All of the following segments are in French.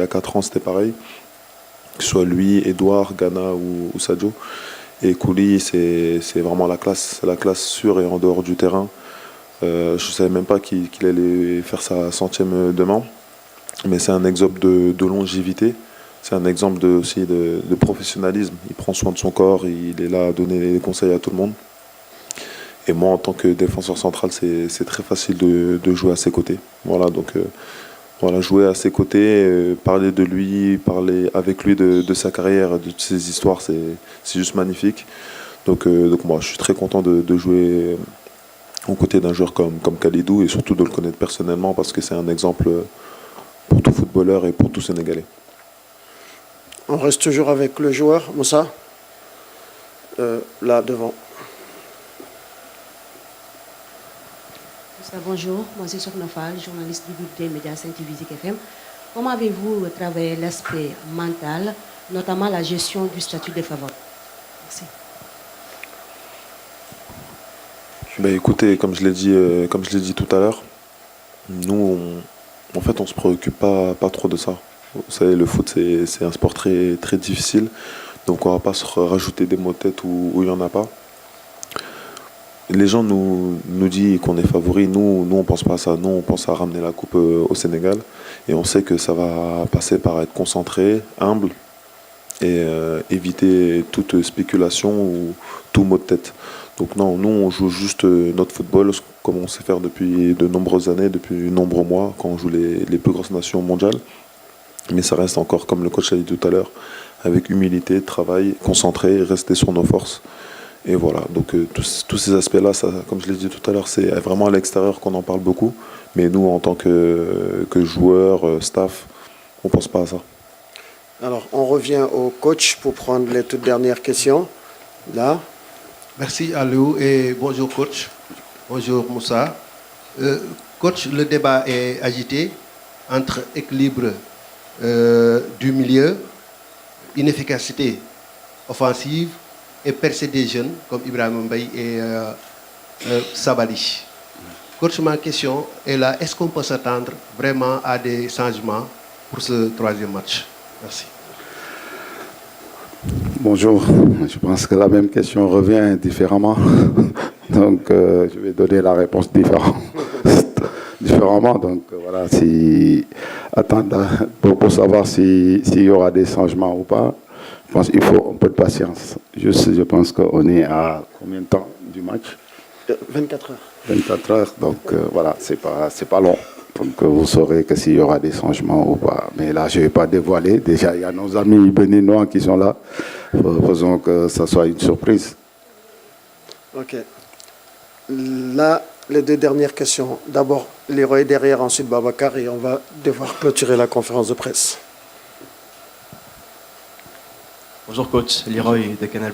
Il y a 4 ans, c'était pareil. Que ce soit lui, Edouard, Ghana ou Sadio. Et Kouli, c'est vraiment la classe. C'est la classe sur et en dehors du terrain. Je ne savais même pas qu'il allait faire sa centième demain. Mais c'est un exemple de longévité. C'est un exemple aussi de professionnalisme. Il prend soin de son corps, il est là à donner des conseils à tout le monde. Et moi, en tant que défenseur central, c'est très facile de jouer à ses côtés. Voilà, donc voilà, jouer à ses côtés, parler de lui, parler avec lui de sa carrière, de ses histoires, c'est juste magnifique. Donc moi, je suis très content de jouer aux côtés d'un joueur comme Kalidou et surtout de le connaître personnellement parce que c'est un exemple pour tout footballeur et pour tout Sénégalais. On reste toujours avec le joueur, Moussa, là devant. Bonjour, moi c'est Sokhna Fall, journaliste du groupe des médias Saint-TV Zik FM. Comment avez-vous travaillé l'aspect mental, notamment la gestion du statut des favoris? Merci. Ben écoutez, comme je l'ai dit tout à l'heure, nous, en fait, on se préoccupe pas trop de ça. Vous savez, le foot, c'est un sport très, très difficile, donc on va pas se rajouter des mots de tête où il n'y en a pas. Les gens nous disent qu'on est favori. Nous, on pense pas à ça. Nous, on pense à ramener la coupe au Sénégal. Et on sait que ça va passer par être concentré, humble et éviter toute spéculation ou tout mot de tête. Donc non, nous, on joue juste notre football comme on sait faire depuis de nombreuses années, depuis de nombreux mois, quand on joue les plus grosses nations mondiales. Mais ça reste encore, comme le coach a dit tout à l'heure, avec humilité, travail, concentré, rester sur nos forces. Et voilà, donc tous ces aspects-là, comme je l'ai dit tout à l'heure, c'est vraiment à l'extérieur qu'on en parle beaucoup. Mais nous, en tant que joueurs, staff, on ne pense pas à ça. Alors, on revient au coach pour prendre les toutes dernières questions. Là. Merci Aliou et bonjour coach. Bonjour Moussa. Coach, le débat est agité entre équilibre du milieu, inefficacité offensive et percée des jeunes comme Ibrahim Mbaye et Sabali. Coach, ma question est là, est-ce qu'on peut s'attendre vraiment à des changements pour ce troisième match? Merci. Bonjour, je pense que la même question revient différemment. Donc je vais donner la réponse différemment. Donc voilà, attendre pour savoir s'il y aura des changements ou pas. Je pense qu'il faut un peu de patience. Juste, je pense qu'on est à combien de temps du match? 24 heures. 24 heures, donc voilà, c'est pas long. Donc vous saurez que s'il y aura des changements ou pas. Mais là, je ne vais pas dévoiler. Déjà, il y a nos amis béninois qui sont là. Faisons que ça soit une surprise. Ok. Là, les deux dernières questions. D'abord, Leroy derrière, ensuite Babacar, et on va devoir clôturer la conférence de presse. Bonjour coach, Leroy de Canal+.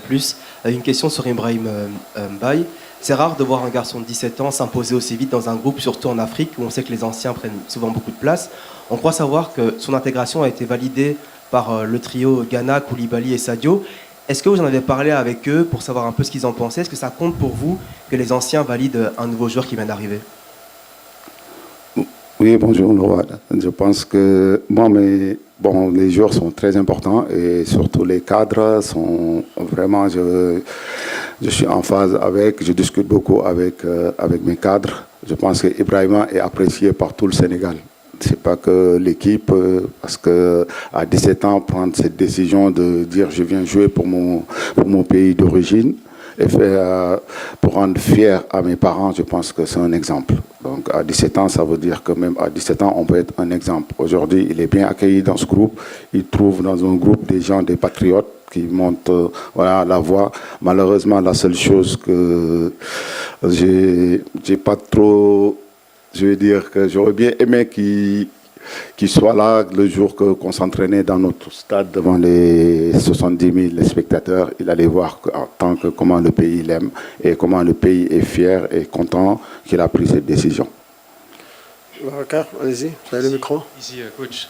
Une question sur Ibrahim Mbaye. C'est rare de voir un garçon de 17 ans s'imposer aussi vite dans un groupe, surtout en Afrique, où on sait que les anciens prennent souvent beaucoup de place. On croit savoir que son intégration a été validée par le trio Ghana, Koulibaly et Sadio. Est-ce que vous en avez parlé avec eux pour savoir un peu ce qu'ils en pensaient? Est-ce que ça compte pour vous que les anciens valident un nouveau joueur qui vient d'arriver? Oui, bonjour Laurent. Je pense que les joueurs sont très importants et surtout les cadres sont vraiment, je suis en phase avec, je discute beaucoup avec mes cadres. Je pense que Ibrahima est apprécié par tout le Sénégal. C'est pas que l'équipe, parce qu'à 17 ans, prendre cette décision de dire je viens jouer pour mon pays d'origine et pour rendre fier à mes parents, je pense que c'est un exemple. Donc à 17 ans, ça veut dire que même à 17 ans, on peut être un exemple. Aujourd'hui, il est bien accueilli dans ce groupe. Il trouve dans un groupe des gens, des patriotes qui montent la voie. Malheureusement, la seule chose que j'ai pas trop... Je veux dire que j'aurais bien aimé qu'il soit là le jour qu'on s'entraînait dans notre stade devant les 70 000 spectateurs. Il allait voir comment le pays l'aime et comment le pays est fier et content qu'il a pris cette décision. Babacar, allez-y, vous avez le micro. Ici, coach.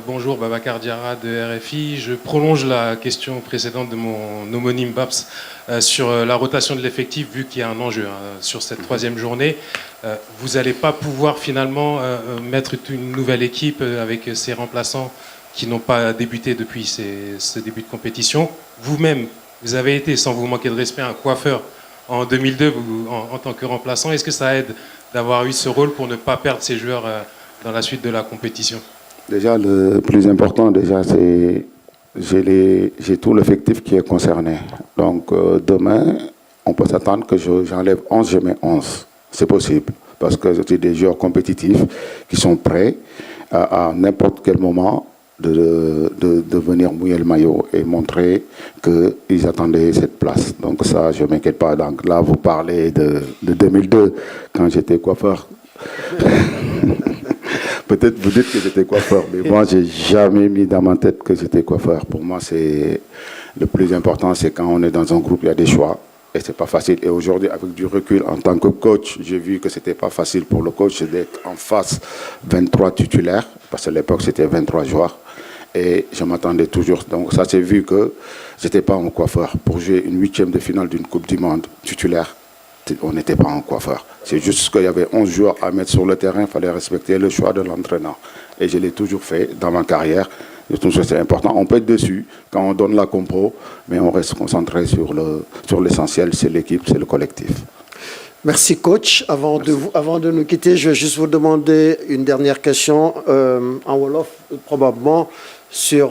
Bonjour, Babacar Diarra de RFI. Je prolonge la question précédente de mon homonyme Babs sur la rotation de l'effectif, vu qu'il y a un enjeu sur cette troisième journée. Vous n'allez pas pouvoir finalement mettre une nouvelle équipe avec ses remplaçants qui n'ont pas débuté depuis ce début de compétition. Vous-même, vous avez été, sans vous manquer de respect, un coiffeur en 2002 en tant que remplaçant. Est-ce que ça aide d'avoir eu ce rôle pour ne pas perdre ces joueurs dans la suite de la compétition? Déjà, le plus important, déjà, c'est j'ai tout l'effectif qui est concerné. Donc, demain, on peut s'attendre que j'enlève 11, je mets 11. C'est possible, parce que j'ai des joueurs compétitifs qui sont prêts à n'importe quel moment de venir mouiller le maillot et montrer qu'ils attendaient cette place. Donc ça, je ne m'inquiète pas. Donc là, vous parlez de 2002, quand j'étais coiffeur. Peut-être vous dites que j'étais coiffeur, mais moi, je n'ai jamais mis dans ma tête que j'étais coiffeur. Pour moi, le plus important, c'est quand on est dans un groupe, il y a des choix. Et ce n'est pas facile. Et aujourd'hui, avec du recul, en tant que coach, j'ai vu que ce n'était pas facile pour le coach d'être en face 23 titulaires, parce qu'à l'époque, c'était 23 joueurs. Et je m'attendais toujours. Donc ça, c'est vu que je n'étais pas un coiffeur. Pour jouer une 8e de finale d'une Coupe du Monde titulaire, on n'était pas un coiffeur. C'est juste qu'il y avait 11 joueurs à mettre sur le terrain, il fallait respecter le choix de l'entraîneur. Et je l'ai toujours fait dans ma carrière. C'est important. On peut être dessus quand on donne la compro, mais on reste concentré sur l'essentiel, c'est l'équipe, c'est le collectif. Merci coach. Avant de nous quitter, je vais juste vous demander une dernière question en Wolof, probablement, sur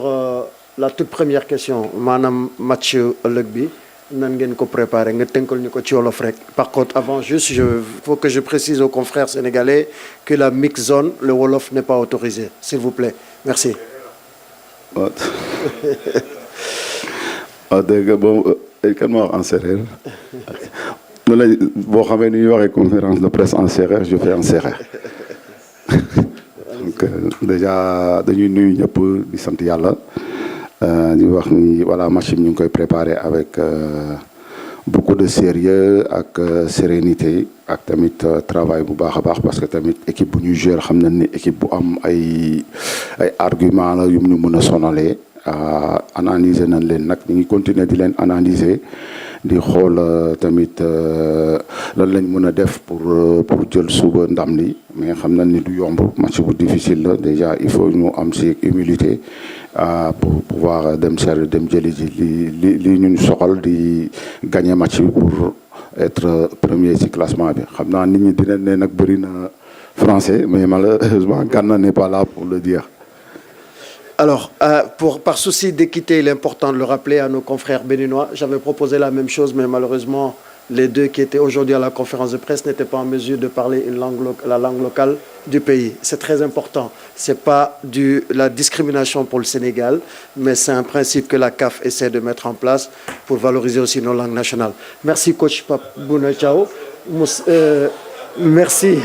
la toute première question. Madame Mathieu Legbi, nan ngeen ko préparé nga tënkal ñu ko ci Wolof rek. Par contre, avant juste, il faut que je précise aux confrères sénégalais que la mix zone, le Wolof n'est pas autorisé. S'il vous plaît. Merci. dégg nga bon kan ma wax en séeréer boo xamee ni ñuy waxee conférence de presse en séeréer je fais en séeréer donc déjà dañuy nuyu ñëpp di sant yàlla di wax ni voilà match bi ñu ngi koy préparé avec beaucoup de sérieux ak sérénité ak tamit travail bu baax a baax parce que tamit équipe bu ñuy jouer xam nañ ni équipe bu am ay argument la yu ñu mën a sonalee analyser nañ leen nag ñu ngi continuer di leen analyser di xool tamit lan lañ mën a def pour jël suba ndam li mais xam nañ ni du yomb match bu difficile la déjà il faut ñu am si humilité pour pouvoir dem jëli ji li ñu soxal di gagner match bi pour être premier ci classement bi xam naa nit ñi dinañ ne nag bëri na français mais malheureusement Gana n'est pas là pour le dire. Alors, par souci d'équité, il est important de le rappeler à nos confrères béninois. J'avais proposé la même chose, mais malheureusement, les deux qui étaient aujourd'hui à la conférence de presse n'étaient pas en mesure de parler la langue locale du pays. C'est très important. Ce n'est pas la discrimination pour le Sénégal, mais c'est un principe que la CAF essaie de mettre en place pour valoriser aussi nos langues nationales. Merci, coach Pape Bouna Thiaw. Merci.